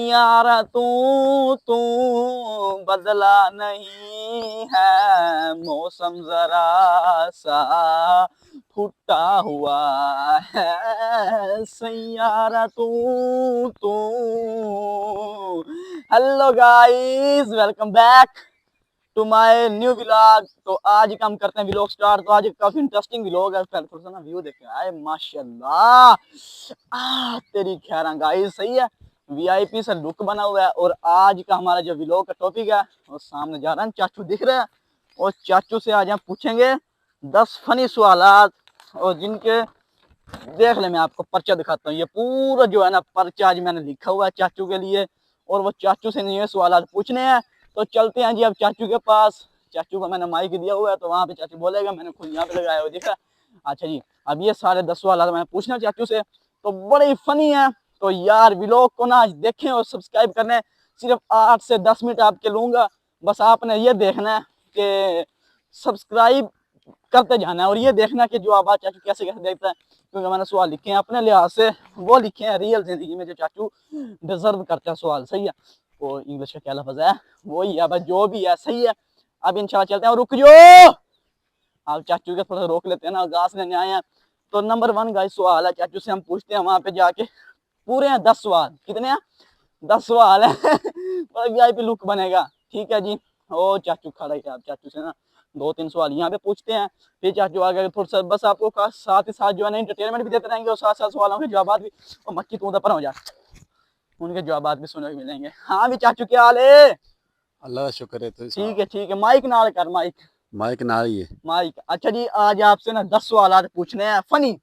यारा तू बदला नहीं है, मौसम जरा सा फुटा हुआ है सैयारा तू। Hello guys, welcome back to my new vlog. तो आज का हम करते हैं व्लॉग स्टार्ट। तो आज काफी इंटरेस्टिंग व्लॉग है। पहले थोड़ा सा ना व्यू देखें, आए माशाल्लाह, तेरी खैर गाइस, सही है, वीआईपी से लुक बना हुआ है। और आज का हमारा जो व्लॉग का टॉपिक है, वो सामने जा रहा है, चाचू दिख रहे हैं, और चाचू से आज हम पूछेंगे 10 फनी सवालात, और जिनके देख ले, मैं आपको पर्चा दिखाता हूँ। ये पूरा जो है ना पर्चा आज मैंने लिखा हुआ है चाचू के लिए, और वो चाचू से ये सवाल पूछने हैं। तो चलते हैं जी अब चाचू के पास। चाचू को मैंने माइक दिया हुआ है, तो वहां पे चाचू बोलेगा, मैंने खुद यहाँ पे लगाया हुआ दिखा। अच्छा जी, अब ये सारे 10 सवाल मैं पूछना चाचू से, तो बड़े ही फनी है। तो यार व्लॉग को ना आज देखें और सब्सक्राइब करने, सिर्फ 8 से 10 मिनट आपके लूंगा। बस आपने ये देखना है कि सब्सक्राइब करते जाना है, और ये देखना कि जो आवाज चाचू कैसे कैसे देखता है, क्योंकि मैंने सवाल लिखे हैं अपने लिहाज से, वो लिखे हैं रियल जिंदगी में जो चाचू डिजर्व करते हैं सवाल। सही है, वो इंग्लिश का क्या लफ्ज है, वही है, बस जो भी है सही है। अब इंशाल्लाह चलते हैं। और रुक जो, आप चाचू के थोड़ा रोक लेते हैं ना, घास लेने आए हैं। तो नंबर 1 गाइस सवाल है चाचू से, हम पूछते हैं वहां पे जाके। पूरे हैं 10 सवाल। कितने हैं? 10 सवाल है। वीआईपी लुक बनेगा, ठीक है जी। ओ चाचू खड़ा है, आप चाचू से ना 2-3 सवाल यहाँ पे पूछते हैं, फिर चाचू आगे थोड़ा सा बस आपको साथ ही साथ जो है ना एंटरटेनमेंट भी देते रहेंगे, और साथ साथ सवालों के जवाब भी। और मक्की तू पर हो जा, उनके जवाब भी सुनने को मिलेंगे। हाँ भी चाचू, क्या हाल है? अल्लाह का शुक्र है। तो ठीक है ठीक है, माइक नाल कर, माइक माइक ना ही है। माइक। अच्छा जी, आज आपसे ना 10 सवाल पूछने हैं फनी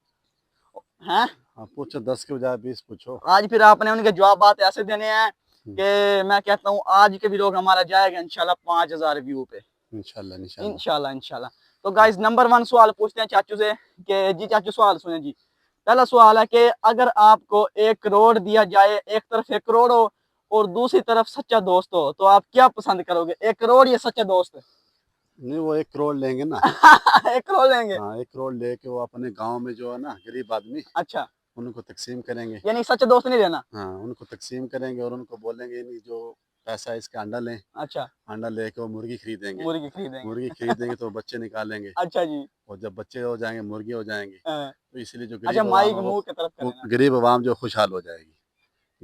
हैं। हाँ पूछो, 10 के बजाय 20 पूछो। आज फिर आपने उनके जवाब बात ऐसे देने हैं हम्म, कि मैं कहता हूँ आज के व्लॉग हमारा जाएगा इंशाल्लाह 5000 व्यू पे। इंशाल्लाह इंशाल्लाह। इंशाल्लाह इंशाल्लाह। तो गाइस नंबर 1 सवाल पूछते हैं चाचू से कि जी चाचू सवाल सुने जी। पहला सवाल है कि अगर आपको 1 करोड़ दिया जाए, एक तरफ 1 करोड़ हो और दूसरी तरफ सच्चा दोस्त हो, तो आप क्या पसंद करोगे, 1 करोड़ या सच्चा दोस्त? नहीं, वो 1 करोड़ लेंगे ना। 1 करोड़ लेंगे? हाँ, 1 करोड़ लेके वो अपने गांव में जो है ना गरीब आदमी, अच्छा, उनको तकसीम करेंगे। यानी सच्चा दोस्त नहीं लेना? हाँ, उनको तकसीम करेंगे और उनको बोलेंगे नहीं, जो पैसा है इसका अंडा लें। अच्छा, अंडा लेके वो मुर्गी खरीदेंगे। मुर्गी खरीदेंगे। मुर्गी खरीदेंगे तो बच्चे निकालेंगे, अच्छा जी। और जब बच्चे हो जाएंगे मुर्गी हो जाएंगे। हाँ। तो इसलिए जो अच्छा, गरीब आवाम माइक है मुंह की तरफ वो करें ना। गरीब आवाम जो खुशहाल हो जाएगी।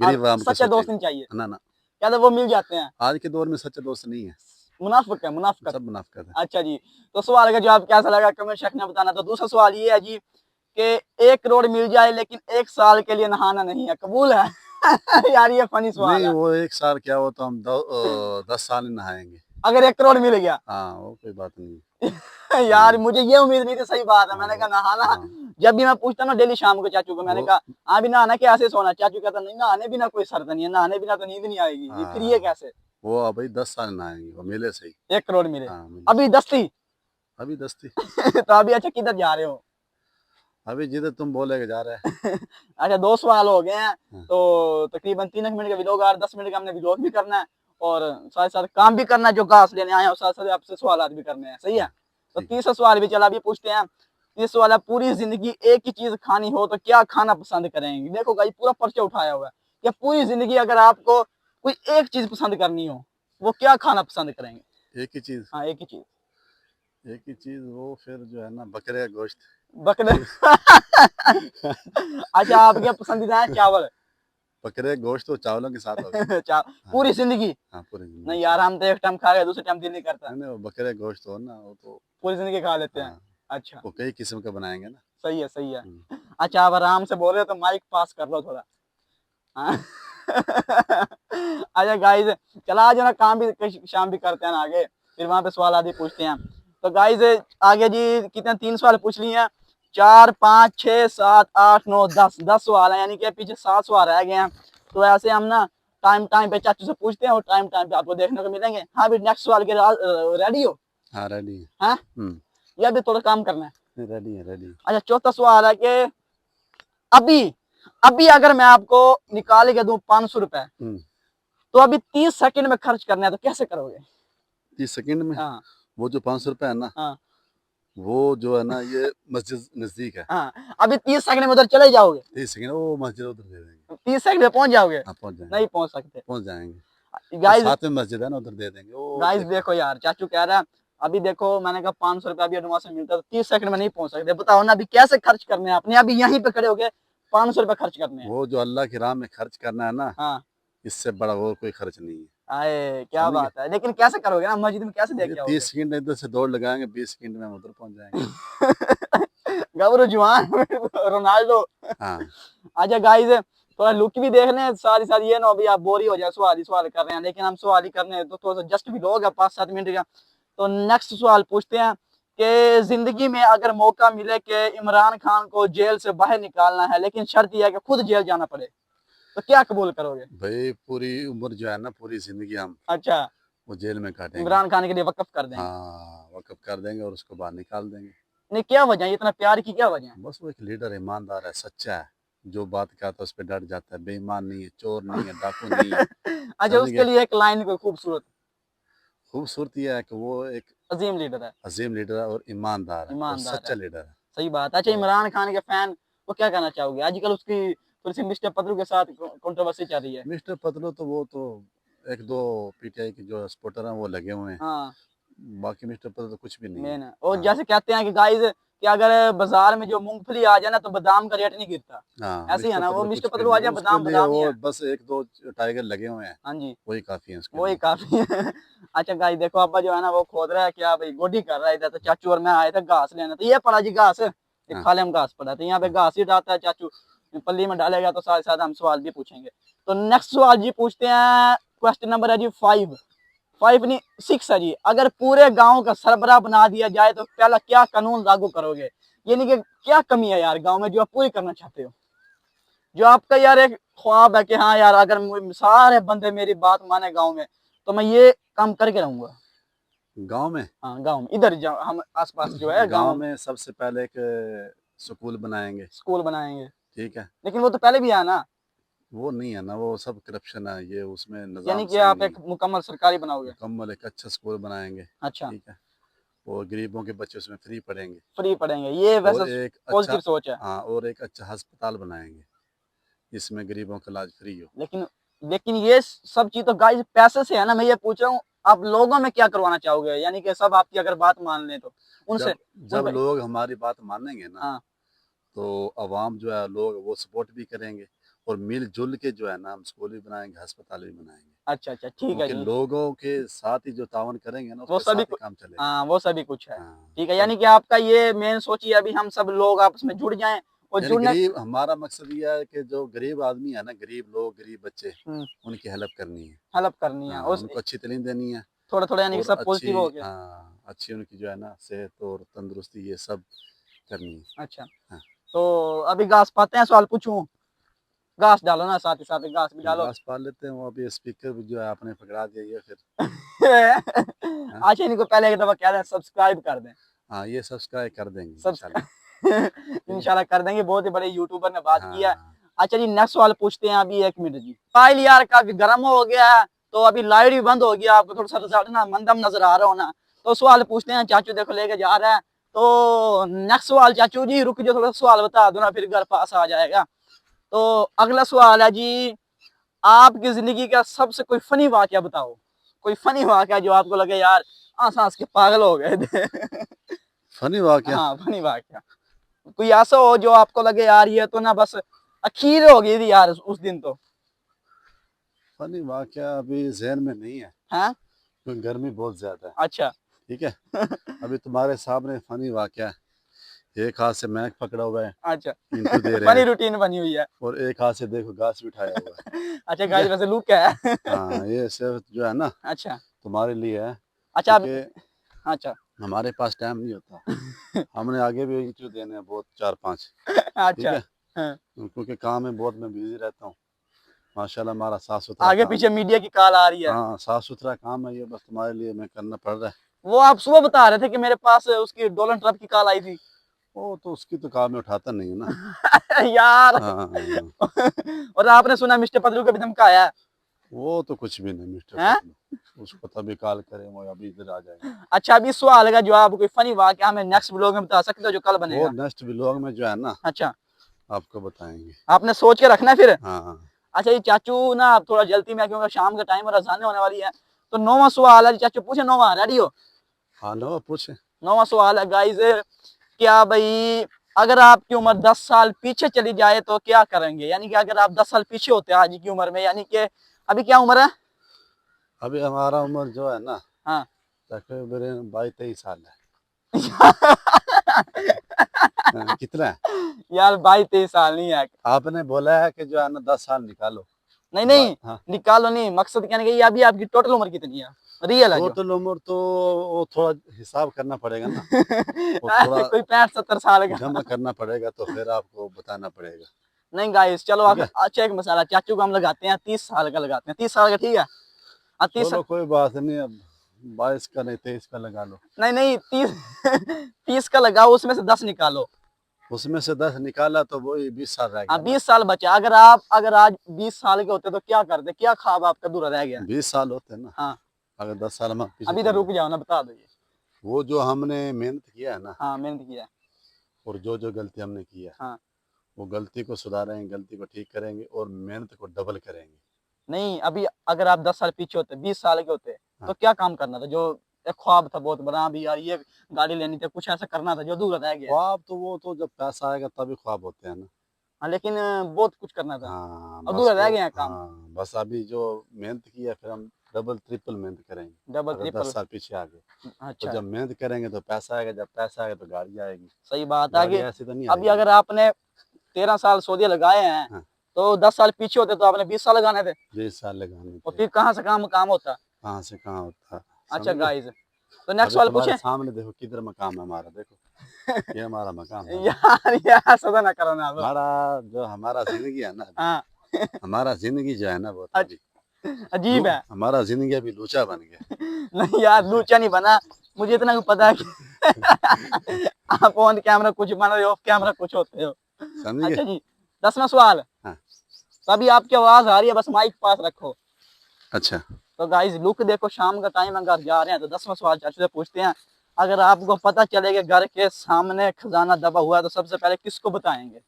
और गरीब आवाम क्या सच्चा दोस्त सोचेगी? नहीं चाहिए? ना ना, क्या तो वो मिल जाते हैं? आज के दौर में सच्चा दोस्त नहीं है, मुनाफिक है, मुनाफिकत। सब मुनाफिकत है। अच्छा जी, तो सवाल का जवाब कैसा लगा कमेंट सेक्शन में बताना। तो दूसरा सवाल ये है जी कि 1 करोड़ मिल जाए लेकिन 1 साल के लिए नहाना नहीं है, कबूल है? यार ये फनी सवाल नहीं, है। वो 1 साल क्या, वो तो हम 10 साल ही नहाएंगे। अगर 1 करोड़ मिल गया? हाँ, वो कोई बात नहीं। यार हम्म, मुझे ये उम्मीद नहीं थी, सही बात है। हाँ मैंने कहा नहाना, हाँ। जब भी मैं पूछता ना डेली शाम को चाचू को, मैंने वो कहा हाँ भी नहाना कैसे सोना, चाचू कहता नहीं, नहाने बिना कोई सरद नहीं है, नहाने बिना तो नींद नहीं आएगी, ये फिर ये हाँ, कैसे? वो अब भाई 10 साल नहाएंगे, वो मिले सही। 1 करोड़ मिले? हाँ मिले अभी सही। 10 थी। अभी 10 थी। तो अभी अच्छा किधर जा रहे हो? अभी जिधर तुम बोलेगे जा रहा है। अच्छा, 2 सवाल हो गए हैं। हाँ, तो तकरीबन 3 मिनट का व्लॉग, और 10 मिनट का हमने व्लॉग भी करना है, और साथ साथ काम भी करना है जो घास लेने आए हैं, और साथ साथ आपसे सवाल भी करने हैं। सही है, हाँ, तो ठीक है। तीसरा सवाल भी चला, अभी पूछते हैं। ये सवाल है, पूरी जिंदगी एक ही चीज खानी हो तो क्या खाना पसंद करेंगे? देखो भाई, पूरा पर्चा उठाया हुआ है कि पूरी जिंदगी अगर आपको कोई एक चीज पसंद करनी हो, वो क्या खाना पसंद करेंगे? एक ही चीज। हाँ, एक ही चीज। एक ही चीज, वो फिर जो है ना बकरे का गोश्त। बकरे? अच्छा, आपके पसंदीदा है चावल? बकरे का गोश्त तो चावलों के साथ होगा। हाँ पूरी जिंदगी? हाँ, पूरी जिंदगी नहीं यार, चावल। हम तो एक टाइम खा गए, दूसरे टाइम दिल नहीं करता। नहीं नहीं, वो बकरे का गोश्त हो ना, वो तो। पूरी जिंदगी खा लेते हैं? हाँ, अच्छा, वो कई किस्म का बनाएंगे ना। सही है सही है। हम्म, अच्छा, आप आराम से बोल रहे हो तो माइक पास कर लो थोड़ा। हाँ। अच्छा गाइस, चला आज ना काम भी शाम भी करते हैं ना आगे, फिर वहां पे सवाल आदि पूछते हैं। तो गाइस आगे जी कितने, 3 सवाल पूछ लिए हैं। 4 5 6 7 8 9 10 सवाल है, यानी कि पीछे 7 सवाल रह गए हैं। तो ऐसे हम ना टाइम टाइम पे चाचू से पूछते हैं, और टाइम टाइम पे आपको देखने को मिलेंगे। हाँ भी नेक्स्ट सवाल के रेडी हो? हाँ रेडी है। हाँ, या भी थोड़ा काम करना है? रेडी है रेडी है। अच्छा, चौथा सवाल है कि अभी अभी अगर मैं आपको निकाल के दूं 500 रुपए, तो अभी 30 सेकंड में खर्च करना है, तो कैसे करोगे? 30 सेकंड में? हाँ वो जो 500 रुपये है ना, हाँ वो जो है ना ये मस्जिद नजदीक है। हाँ, अभी 30 सेकंड में उधर चले जाओगे, 30 सेकंड वो मस्जिद उधर दे देंगे। 30 सेकंड में पहुंच जाओगे, हाँ पहुंच जाएंगे। नहीं पहुंच सकते। पहुंच जाएंगे। वो गाइस, साथ में मस्जिद है ना, उधर दे देंगे वो गाइस देखो। देखो यार, चाचू कह रहा है अभी देखो, मैंने कहा 500 रुपया अभी एडवांस में मिलता है, तो 30 सेकंड में नहीं पहुंच सकते। बताओ ना अभी कैसे खर्च करने हैं अपने, अभी यहीं पे खड़े हो गए 500 रुपया खर्च करने हैं। वो जो अल्लाह की राह में खर्च करना है ना, हाँ, इससे बड़ा और कोई खर्च नहीं है। आए क्या समझ गए। बात है, लेकिन कैसे करोगे ना, मस्जिद में कैसे ये देख आओगे? 30 सेकंड इधर से दौड़ लगाएंगे, 20 सेकंड में हम उधर पहुंच जाएंगे। गबरू जवान रोनाल्डो। हाँ अच्छा गाइस, थोड़ा लुक भी देख लें साथ ही साथ, ये ना अभी आप बोर ही हो जाए, सवाल ही सवाल कर रहे हैं, लेकिन हम सवाल ही करने हैं तो थोड़ा सा जस्ट भी लोग है 5-7 मिनट का। तो नेक्स्ट सवाल पूछते हैं कि जिंदगी में अगर मौका मिले कि इमरान खान को जेल से बाहर निकालना है, लेकिन शर्त यह है कि खुद जेल जाना पड़े, तो क्या कबूल करोगे? भाई, पूरी उम्र जो है ना, पूरी जिंदगी हम अच्छा, वो जेल में काटेंगे। इमरान खान के लिए वक्फ कर देंगे? हाँ वक़्फ़ कर देंगे और उसको बाहर निकाल देंगे। नहीं, क्या वजह है, इतना प्यार की क्या वजह है? बस वो एक लीडर ईमानदार है, सच्चा है, जो बात कहता है उस पे डट जाता है, बेईमान नहीं है, चोर नहीं है, डाकू नहीं है। अच्छा, समझ उसके गए। लिए एक लाइन कोई खूबसूरत, खूबसूरती है कि वो एक अजीम लीडर है, अजीम लीडर है और ईमानदार है और ईमानदार सच्चा है। लीडर है। सही बात है। अच्छा, तो इमरान खान के फैन को क्या कहना चाहोगे? आजकल उसकी थोड़ी सी मिस्टर पतलू के साथ कंट्रोवर्सी चल रही है। मिस्टर पतलू तो वो तो 1-2 पीटीआई के जो सपोर्टर हैं वो लगे हुए हैं। हाँ, बाकी मिस्टर पतलू तो कुछ भी नहीं है। मेन है। और हाँ, जैसे कहते हैं कि गाइस, कि अगर बाजार में जो मूंगफली आ जाए ना, तो बादाम का रेट नहीं गिरता। हाँ, ऐसे ही है मिस्टर ना, वो पतलू मिस्टर कुछ भी पतलू आ नहीं, जाए, उसके बादाम लिए बादाम ही वो है। बस 1-2 टाइगर लगे हुए हैं, हाँ जी, वही काफ़ी है उसके वही लिए। काफी है। अच्छा गाइस देखो, अब्बा जो है ना वो खोद रहा है, क्या भाई गोडी कर रहा है इधर, तो चाचू और मैं आए थे घास लेने, तो ये पड़ा जी घास, एक हाँ, खाले हम घास पड़ा, तो यहाँ पे हाँ, घास ही डालता है चाचू, पल्ली में डालेगा, तो साथ साथ हम सवाल भी पूछेंगे। तो नेक्स्ट सवाल जी पूछते हैं, क्वेश्चन नंबर है जी 5, 5 नहीं 6 है जी। अगर पूरे गांव का सरबराह बना दिया जाए तो पहला क्या कानून लागू करोगे? यानी कि क्या कमी है यार गांव में जो आप पूरी करना चाहते हो, जो आपका यार एक ख्वाब है कि हाँ यार, अगर सारे बंदे मेरी बात माने गांव में, तो मैं ये काम करके रहूंगा। गाँव में हाँ, गांव में इधर हम आसपास जो है गाँव गांव, में सबसे पहले एक स्कूल बनाएँगे, स्कूल बनाएंगे। ठीक है? लेकिन वो तो पहले भी है ना, वो नहीं है ना, वो सब करप्शन है, ये उसमें यानी निज़ाम कि सही आप नहीं एक है। मुकम्मल सरकारी बनाओगे? मुकम्मल एक अच्छा स्कूल बनाएँगे, अच्छा, ठीक है? और गरीबों के बच्चे उसमें फ्री पढ़ेंगे फ्री पढ़ेंगे, ये और वैसे एक पॉजिटिव अच्छा सोच है। हाँ, और एक अच्छा अस्पताल बनाएँगे, जिसमें गरीबों का इलाज फ्री हो। लेकिन लेकिन ये सब चीज तो गाइस पैसे से है ना, मैं ये पूछ रहा हूँ, आप लोगों में क्या करवाना चाहोगे? यानी कि सब आपकी अगर बात मान लें तो उनसे, जब उन जब पे, लोग हमारी बात मानेंगे ना, हाँ, तो अवाम जो है लोग वो सपोर्ट भी करेंगे और मिल-जुल के जो है ना हम स्कूल भी बनाएँगे, अस्पताल भी बनाएँगे। अच्छा अच्छा, ठीक है क्योंकि जी। लोगों के साथ ही जो तावन करेंगे ना, वो उसके सभी साथ ही कुछ, काम चलेगा। हाँ वो सभी कुछ है। हाँ, ठीक है, सब यानी कि आपका ये मेन सोचिए, अभी हम सब लोग आपस में जुड़ जाएं, और यानी जुड़ने, गरीब हमारा मकसद ये है कि जो गरीब आदमी है ना, गरीब लोग, गरीब बच्चे, उनकी हेल्प करनी है। हेल्प करनी है, हाँ, उस उनको अच्छी तालीम देनी है थोड़ा थोड़ा, यानी कि और सब अच्छी पॉजिटिव हो गया। हाँ, अच्छी उनकी जो है ना सेहत और तंदुरुस्ती ये सब करनी है। अच्छा, हाँ, तो अभी घास पाते हैं, सवाल पूछूं? घास डालो ना, साथ ही साथ घास भी डालो। घास पाल लेते हैं, वो अभी स्पीकर भी जो है आपने पकड़ा दिया ये फिर। हाँ, अच्छा, इनको पहले एक दफा कह दें सब्सक्राइब कर दें। हाँ, ये सब्सक्राइब कर देंगे इंशाल्लाह। सब्सक्राइब ठीक है? इंशाल्लाह कर देंगे, बहुत ही बड़े यूट्यूबर ने बात की है। हाँ, अच्छा जी, नेक्स्ट सवाल पूछते हैं, अभी 1 मिनट जी। फाइल यार काफी गर्म हो गया है, तो अभी लाइट भी बंद हो गया, आपको थोड़ा सा रिजल्ट ना मंदम नजर आ रहा हो ना, तो सवाल पूछते हैं, चाचू देखो लेके जा रहा है। तो नेक्स्ट सवाल चाचू जी, रुक जो, थोड़ा सा सवाल बता दो ना, फिर घर पास आ जाएगा। तो अगला सवाल है जी, आपकी जिंदगी का सबसे कोई फनी वाकया बताओ, कोई फनी वाकया जो आपको लगे यार हंस हंस के पागल हो गए थे। फनी वाकया हाँ, फनी वाकया कोई ऐसा हो जो आपको लगे यार ये तो ना बस अखीर हो गई थी यार उस दिन तो। फनी वाकया अभी ज़हन में नहीं है, हाँ, क्योंकि गर्मी बहुत ज़्यादा है, अच्छा। ठीक है? अभी तुम्हारे सामने फनी वाकया है, एक हाथ से माइक पकड़ा हुआ है, अच्छा। इंटरव्यू दे रहे फनी हैं रूटीन बनी हुई है। और एक हाथ से देखो घास भी उठाया हुआ है, अच्छा ठीक है? गाइस, वैसे लुक क्या है? हाँ, ये सिर्फ जो है ना अच्छा तुम्हारे लिए है, अच्छा क्योंकि अच्छा। हमारे पास टाइम नहीं होता, हमने आगे भी इंटरव्यू देने हैं बहुत 4-5, ठीक अच्छा, है? हाँ। क्योंकि काम में बहुत मैं बिजी रहता हूँ, माशाल्लाह हमारा साफ-सुथरा आगे काम पीछे है। मीडिया की कॉल आ रही है। हाँ, साफ-सुथरा काम है ये, बस तुम्हारे लिए मैं करना पड़ रहा है। वो आप सुबह बता रहे थे कि मेरे पास उसकी डोनाल्ड ट्रम्प की कॉल आई थी। वो तो उसकी तो कॉल मैं उठाता नहीं हूँ ना। यार। हाँ, हाँ, हाँ। और आपने सुना मिस्टर पतलू का भी धमकाया है। वो तो कुछ भी नहीं मिस्टर हैं? पतलू, उसको तभी कॉल करें, वो अभी इधर आ जाएंगे। अच्छा, अभी सवाल का जवाब कोई फनी वाकया हमें नेक्स्ट ब्लॉग में बता सकते हो जो कल वो बनेगा? नेक्स्ट व्लॉग में जो है ना अच्छा, आपको बताएंगे। आपने सोच के रखना है फिर। हाँ अच्छा ये चाचू ना अब थोड़ा जल्दी में, क्योंकि शाम का टाइम और अजान होने वाली है। तो 9वां सवाल है जी, चाचू पूछे 9वां, रेडी हो? हाँ, लो पूछे। 9वां सवाल है गाइस, क्या भाई, अगर आपकी उम्र 10 साल पीछे चली जाए तो क्या करेंगे? यानी कि अगर आप 10 साल पीछे होते हैं आज की उम्र में, यानी कि अभी क्या उम्र है? अभी हमारा उम्र जो है ना हाँ। तकरीबन 22-23 साल है। कितना है? यार 22-23 साल नहीं है। आपने बोला है कि जो है ना 10 साल निकालो। नहीं नहीं, हाँ, निकालो नहीं, मकसद कहने का ये, अभी आपकी टोटल उम्र कितनी है, रियल है जो? टोटल उम्र तो वो थोड़ा हिसाब करना पड़ेगा ना, वो थोड़ा कोई 65-70 साल का। जमा करना पड़ेगा, तो फिर आपको बताना पड़ेगा। नहीं गाइस, चलो ठीक है, अच्छा एक मसाला, चाचू को हम लगाते हैं 30 साल का, लगाते हैं 30 साल का, ठीक है? 30। चलो कोई बात नहीं, अब 22 का नहीं 23 का लगा लो। नहीं नहीं, 30। 30 का लगाओ, उसमें से 10 निकालो। उसमें से 10 निकाला तो वही 20 साल रह हाँ गया ना। 20 साल बचा। अगर आज 20 साल के होते तो क्या करते, क्या ख्वाब आपका अधूरा रह गया? 20 साल होते ना, हाँ। अगर 10 साल हम पीछे अभी तो चले रुक जाए। जाओ ना, बता दो ये। वो जो हमने मेहनत किया है ना, हाँ मेहनत किया है। और जो जो गलती हमने की है, हाँ। वो गलती को सुधारेंगे, गलती को ठीक करेंगे और मेहनत को डबल करेंगे। नहीं, अभी अगर आप 10 साल पीछे होते, 20 साल के होते, तो हाँ, क्या काम करना था? जो एक ख्वाब था बहुत बड़ा, भी यार ये गाड़ी लेनी थी, कुछ ऐसा करना था जो अधूरा रह गया है। ख्वाब तो वो तो जब पैसा आएगा तभी ख्वाब होते हैं ना। हाँ लेकिन बहुत कुछ करना था, हाँ अधूरा बस रह वो, गया है काम। हाँ बस अभी जो मेहनत की है फिर हम डबल ट्रिपल मेहनत करेंगे। डबल अगर दस ट्रिपल। साल पीछे आ गए तो अच्छा, जब मेहनत करेंगे तो पैसा आएगा, जब पैसा आएगा तो गाड़ी आएगी। सही बात है गाड़ी कि ऐसे तो नहीं अभी आएगी ना। अगर आपने 13 साल सऊदी लगाए हैं, हाँ, तो 10 साल पीछे होते तो आपने 20 साल लगाने थे, 20 साल लगाने और थे। फिर कहाँ से काम काम होता? कहाँ से कहाँ होता, अच्छा समझ गए। गाइस, तो नेक्स्ट अभी सवाल तुम्हारे पूछे? सामने देखो किधर मकाम है हमारा, देखो ये हमारा मकाम है। यार यार सदा ना करो ना अब। हमारा जो हमारा जिंदगी है ना अभी, हाँ। हमारा जिंदगी जो है ना वो तो अभी अजीब है। हमारा जिंदगी अभी लूचा बन गया। नहीं यार, लूचा नहीं बना, मुझे इतना पता है कि आप ऑन कैमरा कुछ बन रहे हो, ऑफ कैमरा कुछ होते हो। समझ गए। अच्छा जी, 10वां सवाल। हाँ, तो अभी आपकी आवाज आ रही है, बस माइक पास रखो। अच्छा। तो गाइस लुक देखो, शाम का टाइम है, घर जा रहे हैं, तो 10वां सवाल चाचू से पूछते हैं, अगर आपको पता चले कि घर के सामने खजाना दबा हुआ है तो सबसे पहले किसको बताएंगे?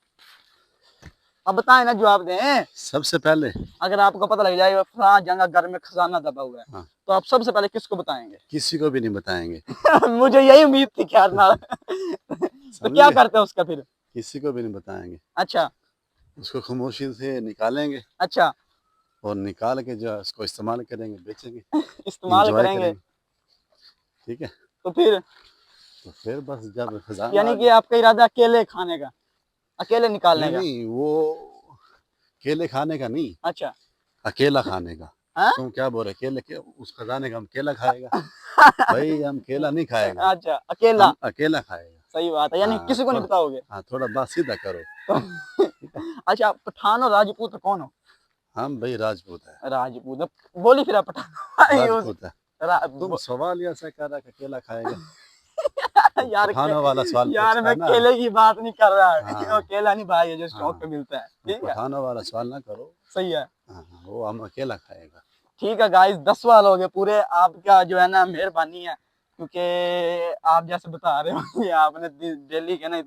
अब बताएं ना, जवाब दें। सबसे पहले अगर आपको पता लग जाएगा फलां जगह घर में खजाना दबा हुआ है, हाँ, तो आप सबसे पहले किसको बताएंगे? किसी को भी नहीं बताएंगे। मुझे यही उम्मीद थी खैर ना। तो समझ क्या गए, करते हैं उसका फिर? किसी को भी नहीं बताएंगे। अच्छा। उसको खामोशी से निकालेंगे अच्छा। और निकाल के जो है उसको इस्तेमाल करेंगे, बेचेंगे, इस्तेमाल इंजॉय करेंगे। करेंगे। ठीक है, तो फिर तो फिर बस जब खजाना आ यानी कि गया। आपका इरादा अकेले खाने का, अकेले निकालने नहीं का? नहीं, वो केले खाने का नहीं, अच्छा। अकेला खाने का। हाँ? तुम क्या बोल रहे, केले के उस खजाने का हम केला खाएगा? भाई हम केला नहीं खाएगा, अच्छा, अकेला। हम अकेला खाएगा। सही बात है, यानी हाँ किसी को नहीं थोड़ा, बताओगे? हाँ थोड़ा बात सीधा करो। तो ठीक है, अच्छा, पठान और राजपूत कौन हो? हम भाई राजपूत है। राजपूत बोली फिर आप पठान। राजपूत है। रा, तुम बो, सवाल ही ऐसा कर रहा कि केला खाएगा, तो यार पठानों वाला सवाल यार पूछता मैं है ना। केले की बात नहीं कर रहा, वो हाँ केला नहीं भाई है जो स्टॉक पे हाँ, मिलता है, तुम ठीक है? पठानों वाला सवाल ना करो। सही है। हाँ हाँ, वो हम अकेला खाएगा। ठीक है गाइस, 10 सवाल हो गए पूरे, आपका जो है ना मेहरबानी है, क्योंकि आप जैसे बता रहे हो ये आपने डेली के ना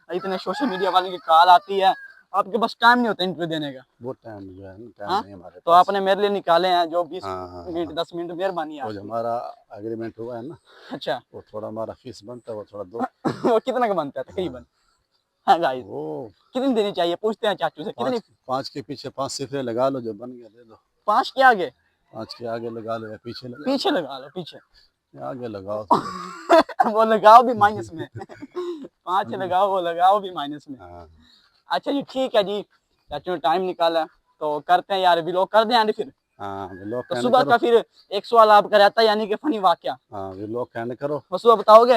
इतने सोशल मीडिया वाले की कॉल आती है, आपके पास टाइम नहीं होता इंटरव्यू देने का। वो टाइम जो है ना, टाइम हाँ, नहीं हमारे तो पास। आपने मेरे लिए निकाले हैं जो 20 हाँ हाँ मिनट हाँ, 10 मिनट, मेहरबानी है वो जो आपकी। हमारा एग्रीमेंट हुआ है ना, अच्छा। वो थोड़ा हमारा फीस बनता है, वो थोड़ा दो। वो कितना का बनता है तकरीबन? हाँ, हाँ गाइस, वो कितनी देनी चाहिए, पूछते हैं चाचू से कितनी? 5 के पीछे 5 सिफरे लगा लो, जो बन गया दे दो। 5 के आगे? 5 के आगे लगा लो या पीछे लगा लो। पीछे लगा लो, पीछे। या आगे लगाओ तो फिर। वो लगाओ भी माइनस में। 5 समझे? लगाओ, वो लगाओ भी माइनस में। हाँ अच्छा जी, ठीक है जी, चाचू ने टाइम निकाला, तो करते हैं यार, व्लॉग कर दें एंड फिर। हाँ, व्लॉग तो का एंड सुबह करो। का फिर एक सवाल आपका रहता है, यानी कि फनी वाकया, हाँ, व्लॉग का एंड करो। वो सुबह बताओगे?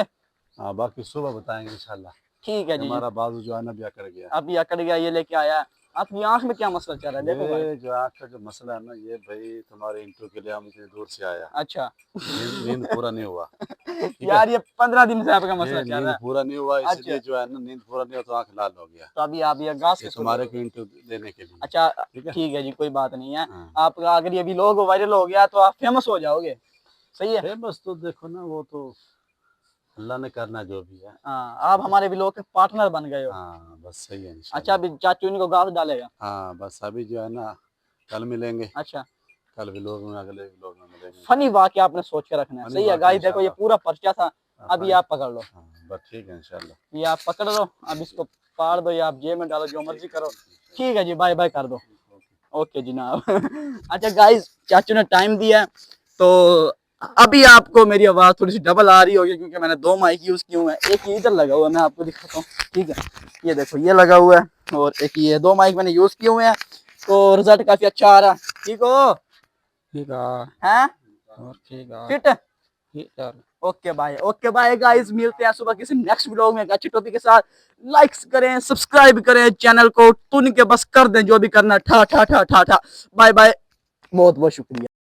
हाँ, बाकी सुबह बताएंगे इंशाल्लाह। ठीक है जी। हमारा बाजू जो है ना ब्याह कर गया। अभी अकड़ गया, ये लेके आया, आपकी आंख में क्या मसला चल रहा है? देखो भाई। ये जो आँख का जो मसला है ना, ये भाई तुम्हारे इंटरव्यू के लिए हम इतनी दूर से आया, अच्छा। नींद पूरा नहीं हुआ। ठीक है, यार ये 15 दिन से आपका मसला ये चल नींद रहा है। पूरा नहीं हुआ, इसलिए अच्छा, जो है ना, नींद पूरा नहीं हुआ तो आँख लाल हो गया। तो अभी आप ये घास ये किसको तुम्हारे दोगे? को इंटरव्यू देने के लिए। अच्छा, ठीक है, ठीक है जी, कोई बात नहीं है। हाँ। आपका अगर ये व्लॉग वायरल हो गया तो आप फेमस हो जाओगे, सही है। फेमस तो देखो ना, वो तो अल्लाह ने करना जो भी है। हाँ, आप हमारे व्लॉग के पार्टनर बन गए हो। हाँ बस सही है अच्छा, इंशाल्लाह। अभी चाचू इनको घास डालेगा। हाँ बस अभी जो है ना, कल मिलेंगे, अच्छा, कल व्लॉग में, अगले व्लॉग में मिलेंगे फनी इंशाल्लाह। वाकया आपने सोच के रखना है, फनी सही है वाकया गाइस। देखो ये इंशाल्लाह। पूरा पर्चा था, हाँ, अभी फनी। आप पकड़ लो। हाँ बस ठीक है इंशाल्लाह। ये आप पकड़ लो, अब इसको फाड़ दो या आप जेब में डालो, जो मर्जी करो। ठीक है जी, बाय बाय कर दो। ओके जनाब। अच्छा गाइस, चाचू ने टाइम दिया है, तो अभी आपको मेरी आवाज थोड़ी सी डबल आ रही होगी क्योंकि मैंने 2 माइक यूज किए हुए हैं। एक इधर लगा हुआ है, मैं आपको दिखाता हूँ। ठीक है, ये देखो ये लगा हुआ है, और एक ये 2 माइक मैंने यूज किए हुए हैं, तो रिजल्ट काफी अच्छा आ रहा है। ठीक हो? ठीक है। हैं? और ठीक है। फिट? ठीक है। ओके बाय गाइस, मिलते हैं सुबह किसी नेक्स्ट व्लॉग में एक अच्छी टॉपिक के साथ। लाइक्स करें, सब्सक्राइब करें, चैनल को टुन के बस कर दें, जो भी करना। ठा ठा ठा ठा ठा। बाय बाय, बहुत बहुत शुक्रिया।